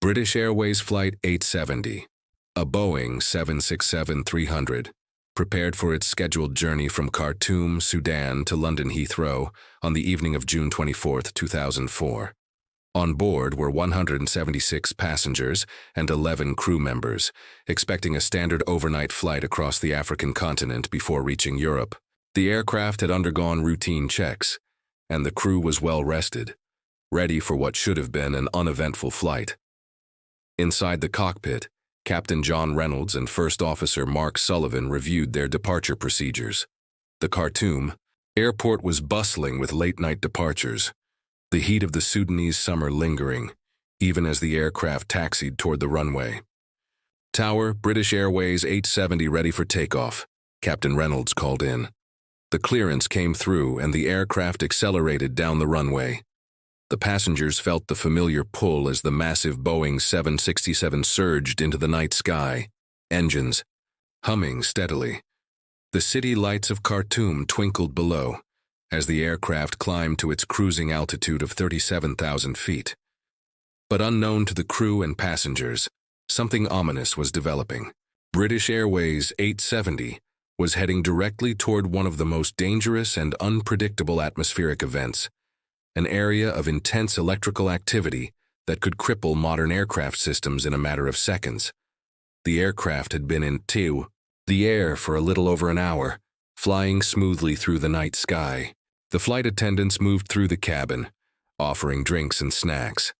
British Airways Flight 870, a Boeing 767-300, prepared for its scheduled journey from Khartoum, Sudan to London Heathrow on the evening of June 24, 2004. On board were 176 passengers and 11 crew members, expecting a standard overnight flight across the African continent before reaching Europe. The aircraft had undergone routine checks, and the crew was well rested, ready for what should have been an uneventful flight. Inside the cockpit, Captain John Reynolds and First Officer Mark Sullivan reviewed their departure procedures. The Khartoum airport was bustling with late-night departures, the heat of the Sudanese summer lingering, even as the aircraft taxied toward the runway. "Tower, British Airways 870 ready for takeoff," Captain Reynolds called in. The clearance came through and the aircraft accelerated down the runway. The passengers felt the familiar pull as the massive Boeing 767 surged into the night sky, engines humming steadily. The city lights of Khartoum twinkled below as the aircraft climbed to its cruising altitude of 37,000 feet. But unknown to the crew and passengers, something ominous was developing. British Airways 870 was heading directly toward one of the most dangerous and unpredictable atmospheric events, an area of intense electrical activity that could cripple modern aircraft systems in a matter of seconds. The aircraft had been in the air for a little over an hour, flying smoothly through the night sky. The flight attendants moved through the cabin, offering drinks and snacks.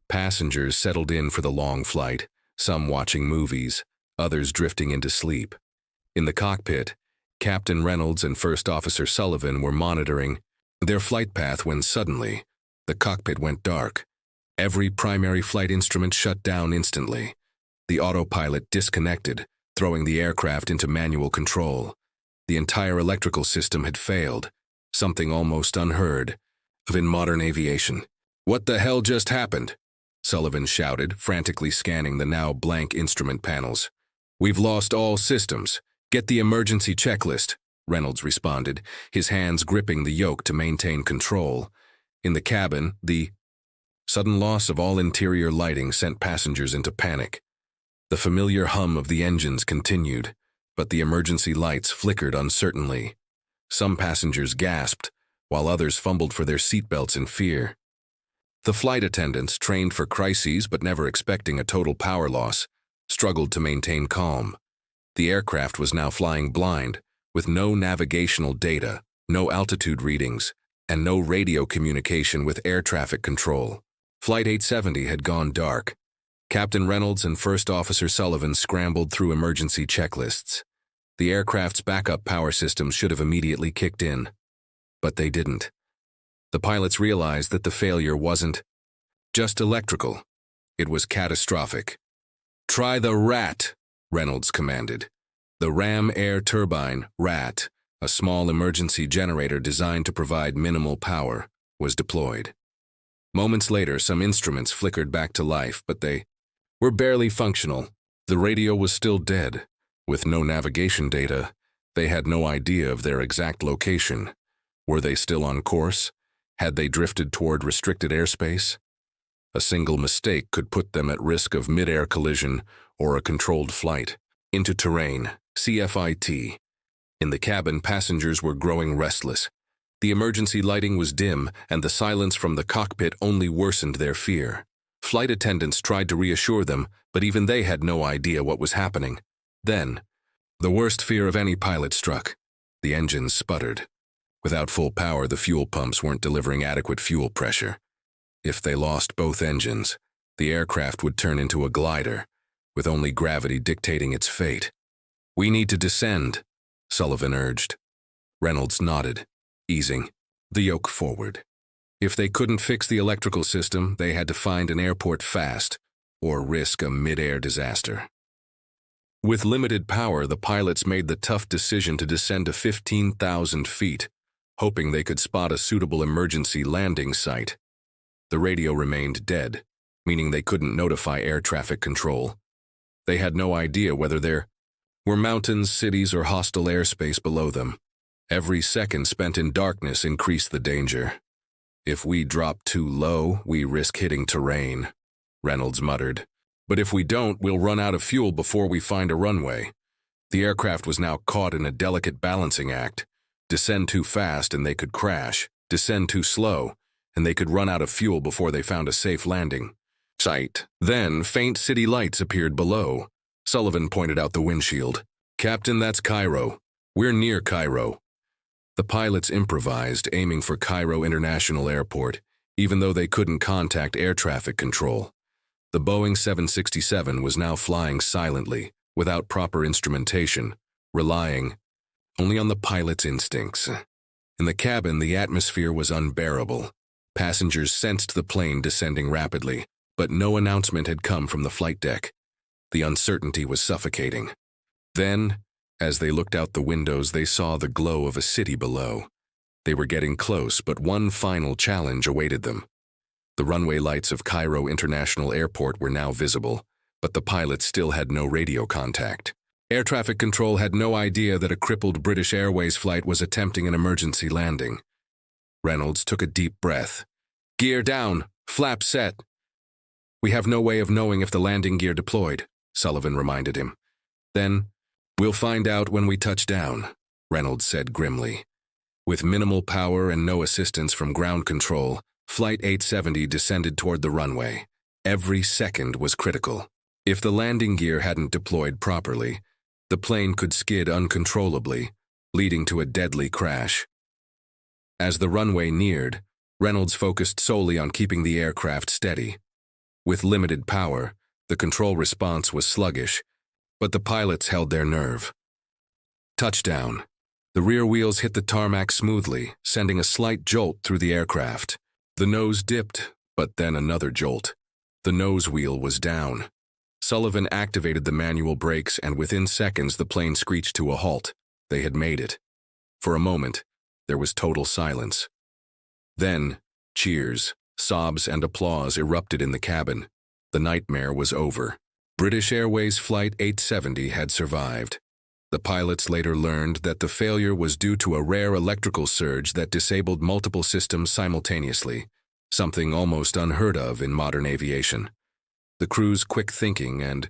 Passengers settled in for the long flight, some watching movies, others drifting into sleep. In the cockpit, Captain Reynolds and First Officer Sullivan were monitoring their flight path when suddenly, the cockpit went dark. Every primary flight instrument shut down instantly. The autopilot disconnected, throwing the aircraft into manual control. The entire electrical system had failed, something almost unheard of in modern aviation. "What the hell just happened?" Sullivan shouted, frantically scanning the now blank instrument panels. "We've lost all systems. Get the emergency checklist," Reynolds responded, his hands gripping the yoke to maintain control. In the cabin, the sudden loss of all interior lighting sent passengers into panic. The familiar hum of the engines continued, but the emergency lights flickered uncertainly. Some passengers gasped, while others fumbled for their seatbelts in fear. The flight attendants, trained for crises but never expecting a total power loss, struggled to maintain calm. The aircraft was now flying blind, with no navigational data, no altitude readings, and no radio communication with air traffic control. Flight 870 had gone dark. Captain Reynolds and First Officer Sullivan scrambled through emergency checklists. The aircraft's backup power systems should have immediately kicked in, but they didn't. The pilots realized that the failure wasn't just electrical, it was catastrophic. "Try the RAT," Reynolds commanded. The Ram Air Turbine, RAT, a small emergency generator designed to provide minimal power, was deployed. Moments later, some instruments flickered back to life, but they were barely functional. The radio was still dead. With no navigation data, they had no idea of their exact location. Were they still on course? Had they drifted toward restricted airspace? A single mistake could put them at risk of mid-air collision or a controlled flight into terrain, CFIT. In the cabin, passengers were growing restless. The emergency lighting was dim, and the silence from the cockpit only worsened their fear. Flight attendants tried to reassure them, but even they had no idea what was happening. Then, the worst fear of any pilot struck. The engines sputtered. Without full power, the fuel pumps weren't delivering adequate fuel pressure. If they lost both engines, the aircraft would turn into a glider, with only gravity dictating its fate. "We need to descend," Sullivan urged. Reynolds nodded, easing the yoke forward. If they couldn't fix the electrical system, they had to find an airport fast, or risk a mid-air disaster. With limited power, the pilots made the tough decision to descend to 15,000 feet, hoping they could spot a suitable emergency landing site. The radio remained dead, meaning they couldn't notify air traffic control. They had no idea whether there were mountains, cities, or hostile airspace below them. Every second spent in darkness increased the danger. "If we drop too low, we risk hitting terrain," Reynolds muttered. But if we don't, we'll run out of fuel before we find a runway. The aircraft was now caught in a delicate balancing act. Descend too fast and they could crash. Descend too slow, and they could run out of fuel before they found a safe landing site. Then, faint city lights appeared below. Sullivan pointed out the windshield. "Captain, that's Cairo. We're near Cairo." The pilots improvised, aiming for Cairo International Airport, even though they couldn't contact air traffic control. The Boeing 767 was now flying silently, without proper instrumentation, relying only on the pilot's instincts. In the cabin, the atmosphere was unbearable. Passengers sensed the plane descending rapidly, but no announcement had come from the flight deck. The uncertainty was suffocating. Then, as they looked out the windows, they saw the glow of a city below. They were getting close, but one final challenge awaited them. The runway lights of Cairo International Airport were now visible, but the pilots still had no radio contact. Air traffic control had no idea that a crippled British Airways flight was attempting an emergency landing. Reynolds took a deep breath. "Gear down, flaps set." "We have no way of knowing if the landing gear deployed," Sullivan reminded him. "Then, we'll find out when we touch down," Reynolds said grimly. With minimal power and no assistance from ground control, Flight 870 descended toward the runway. Every second was critical. If the landing gear hadn't deployed properly, the plane could skid uncontrollably, leading to a deadly crash. As the runway neared, Reynolds focused solely on keeping the aircraft steady. With limited power, the control response was sluggish, but the pilots held their nerve. Touchdown. The rear wheels hit the tarmac smoothly, sending a slight jolt through the aircraft. The nose dipped, but then another jolt. The nose wheel was down. Sullivan activated the manual brakes, and within seconds the plane screeched to a halt. They had made it. For a moment, there was total silence. Then, cheers, sobs, and applause erupted in the cabin. The nightmare was over. British Airways Flight 870 had survived. The pilots later learned that the failure was due to a rare electrical surge that disabled multiple systems simultaneously, something almost unheard of in modern aviation. The crew's quick thinking and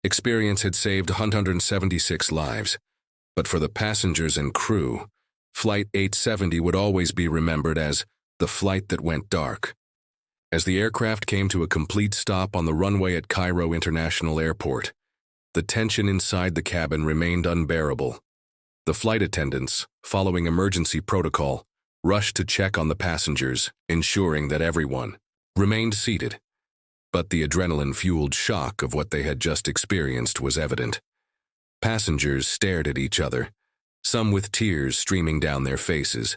experience had saved 176 lives, but for the passengers and crew, Flight 870 would always be remembered as the flight that went dark. As the aircraft came to a complete stop on the runway at Cairo International Airport, the tension inside the cabin remained unbearable. The flight attendants, following emergency protocol, rushed to check on the passengers, ensuring that everyone remained seated. But the adrenaline-fueled shock of what they had just experienced was evident. Passengers stared at each other, some with tears streaming down their faces,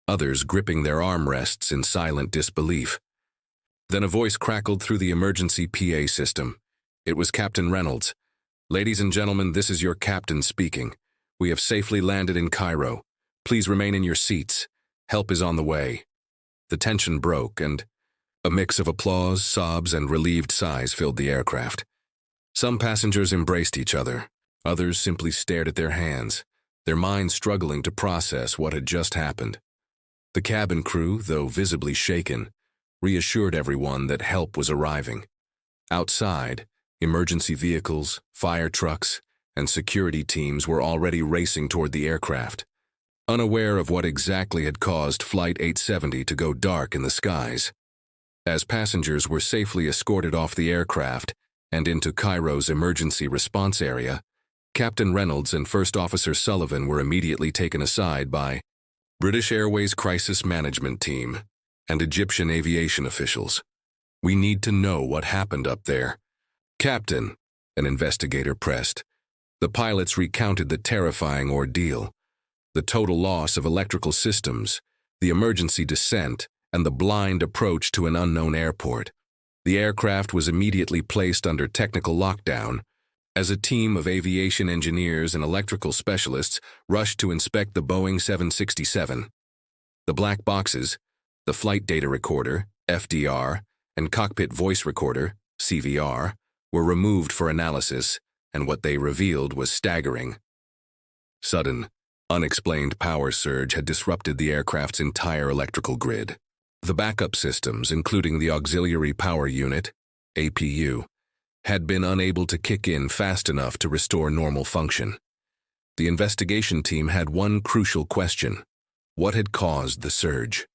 others gripping their armrests in silent disbelief. Then a voice crackled through the emergency PA system. It was Captain Reynolds. "Ladies and gentlemen, this is your captain speaking. We have safely landed in Cairo. Please remain in your seats. Help is on the way." The tension broke, and a mix of applause, sobs, and relieved sighs filled the aircraft. Some passengers embraced each other. Others simply stared at their hands, their minds struggling to process what had just happened. The cabin crew, though visibly shaken, reassured everyone that help was arriving. Outside, emergency vehicles, fire trucks, and security teams were already racing toward the aircraft, unaware of what exactly had caused Flight 870 to go dark in the skies. As passengers were safely escorted off the aircraft and into Cairo's emergency response area, Captain Reynolds and First Officer Sullivan were immediately taken aside by British Airways Crisis Management Team and Egyptian aviation officials. "We need to know what happened up there." "Captain," an investigator pressed. The pilots recounted the terrifying ordeal, the total loss of electrical systems, the emergency descent, and the blind approach to an unknown airport. The aircraft was immediately placed under technical lockdown as a team of aviation engineers and electrical specialists rushed to inspect the Boeing 767. The black boxes, the flight data recorder, FDR, and cockpit voice recorder, CVR, were removed for analysis, and what they revealed was staggering. Sudden, unexplained power surge had disrupted the aircraft's entire electrical grid. The backup systems, including the Auxiliary Power Unit, APU, had been unable to kick in fast enough to restore normal function. The investigation team had one crucial question: what had caused the surge?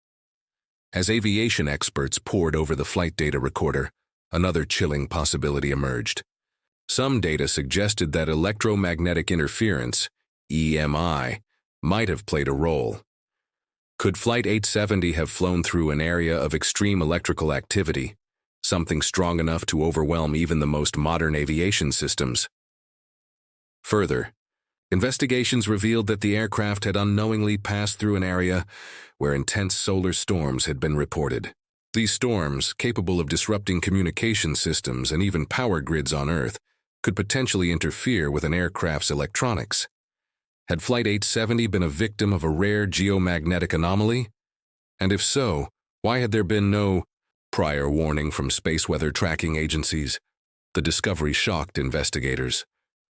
As aviation experts pored over the flight data recorder, another chilling possibility emerged. Some data suggested that electromagnetic interference, EMI, might have played a role. Could Flight 870 have flown through an area of extreme electrical activity, something strong enough to overwhelm even the most modern aviation systems? Further, investigations revealed that the aircraft had unknowingly passed through an area where intense solar storms had been reported. These storms, capable of disrupting communication systems and even power grids on Earth, could potentially interfere with an aircraft's electronics. Had Flight 870 been a victim of a rare geomagnetic anomaly? And if so, why had there been no prior warning from space weather tracking agencies? The discovery shocked investigators,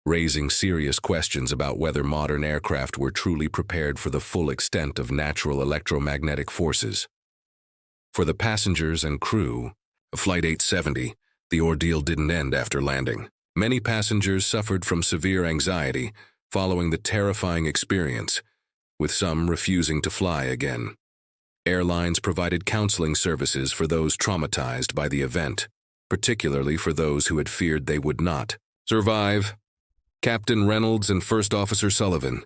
raising serious questions about whether modern aircraft were truly prepared for the full extent of natural electromagnetic forces. For the passengers and crew of Flight 870, the ordeal didn't end after landing. Many passengers suffered from severe anxiety following the terrifying experience, with some refusing to fly again. Airlines provided counseling services for those traumatized by the event, particularly for those who had feared they would not survive. Captain Reynolds and First Officer Sullivan,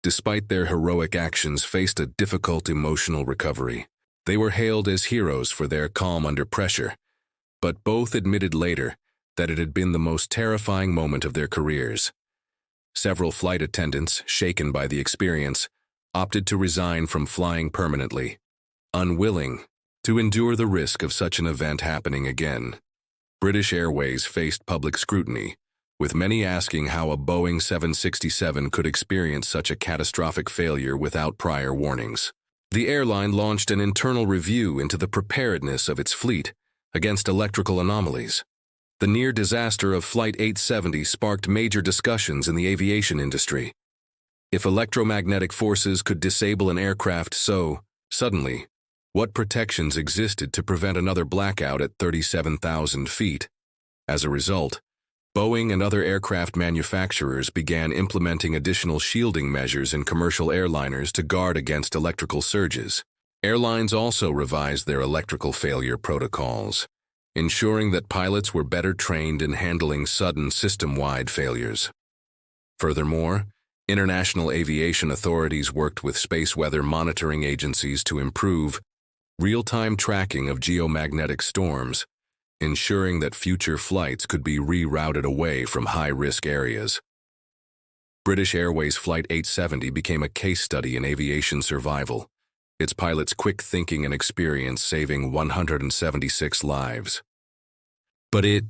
despite their heroic actions, faced a difficult emotional recovery. They were hailed as heroes for their calm under pressure, but both admitted later that it had been the most terrifying moment of their careers. Several flight attendants, shaken by the experience, opted to resign from flying permanently, unwilling to endure the risk of such an event happening again. British Airways faced public scrutiny, with many asking how a Boeing 767 could experience such a catastrophic failure without prior warnings. The airline launched an internal review into the preparedness of its fleet against electrical anomalies. The near disaster of Flight 870 sparked major discussions in the aviation industry. If electromagnetic forces could disable an aircraft so suddenly, what protections existed to prevent another blackout at 37,000 feet? As a result, Boeing and other aircraft manufacturers began implementing additional shielding measures in commercial airliners to guard against electrical surges. Airlines also revised their electrical failure protocols, ensuring that pilots were better trained in handling sudden system-wide failures. Furthermore, international aviation authorities worked with space weather monitoring agencies to improve real-time tracking of geomagnetic storms, ensuring that future flights could be rerouted away from high-risk areas. British Airways Flight 870 became a case study in aviation survival, its pilots' quick thinking and experience saving 176 lives. But it